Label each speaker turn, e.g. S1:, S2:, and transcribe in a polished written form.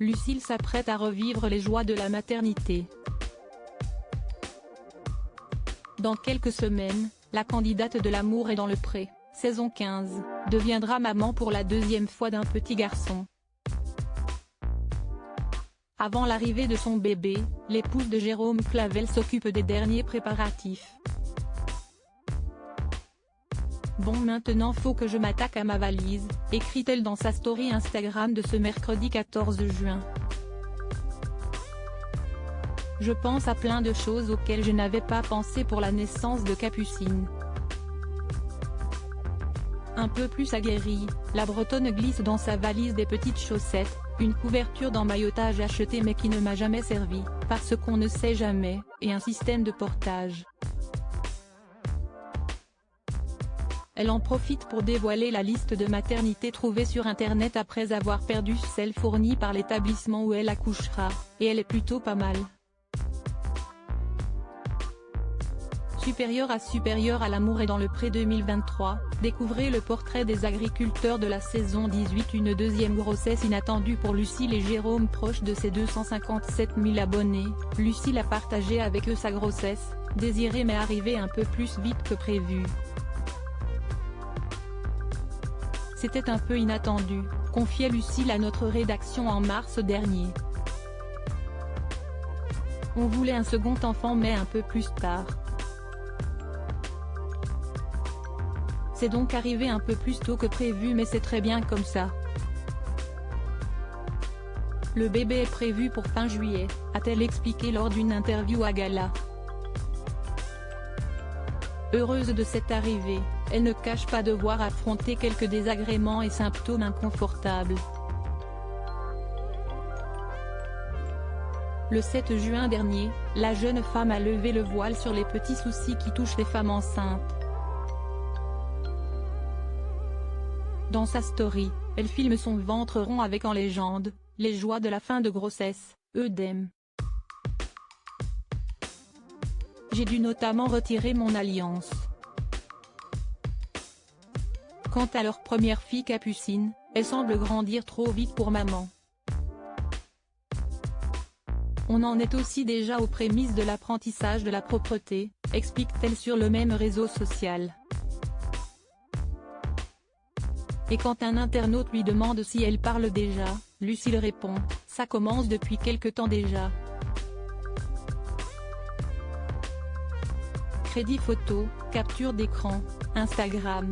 S1: Lucille s'apprête à revivre les joies de la maternité. Dans quelques semaines, la candidate de L'amour est dans le pré, saison 15, deviendra maman pour la deuxième fois d'un petit garçon. Avant l'arrivée de son bébé, l'épouse de Jérôme Clavel s'occupe des derniers préparatifs. Bon, maintenant faut que je m'attaque à ma valise, écrit-elle dans sa story Instagram de ce mercredi 14 juin. Je pense à plein de choses auxquelles je n'avais pas pensé pour la naissance de Capucine. Un peu plus aguerrie, la Bretonne glisse dans sa valise des petites chaussettes, une couverture d'emmaillotage achetée mais qui ne m'a jamais servi, parce qu'on ne sait jamais, et un système de portage. Elle en profite pour dévoiler la liste de maternités trouvées sur internet après avoir perdu celle fournie par l'établissement où elle accouchera, et elle est plutôt pas mal. Supérieur à L'amour est dans le pré 2023, découvrez le portrait des agriculteurs de la saison 18. Une deuxième grossesse inattendue pour Lucille et Jérôme. Proche de ses 257 000 abonnés, Lucille a partagé avec eux sa grossesse, désirée mais arrivée un peu plus vite que prévu. C'était un peu inattendu, confiait Lucille à notre rédaction en mars dernier. On voulait un second enfant mais un peu plus tard. C'est donc arrivé un peu plus tôt que prévu mais c'est très bien comme ça. Le bébé est prévu pour fin juillet, a-t-elle expliqué lors d'une interview à Gala. Heureuse de cette arrivée, elle ne cache pas devoir affronter quelques désagréments et symptômes inconfortables. Le 7 juin dernier, la jeune femme a levé le voile sur les petits soucis qui touchent les femmes enceintes. Dans sa story, elle filme son ventre rond avec en légende « Les joies de la fin de grossesse, œdème. J'ai dû notamment retirer mon alliance. » Quant à leur première fille Capucine, elle semble grandir trop vite pour maman. On en est aussi déjà aux prémices de l'apprentissage de la propreté, explique-t-elle sur le même réseau social. Et quand un internaute lui demande si elle parle déjà, Lucille répond « Ça commence depuis quelque temps déjà. » Crédit photo, capture d'écran, Instagram.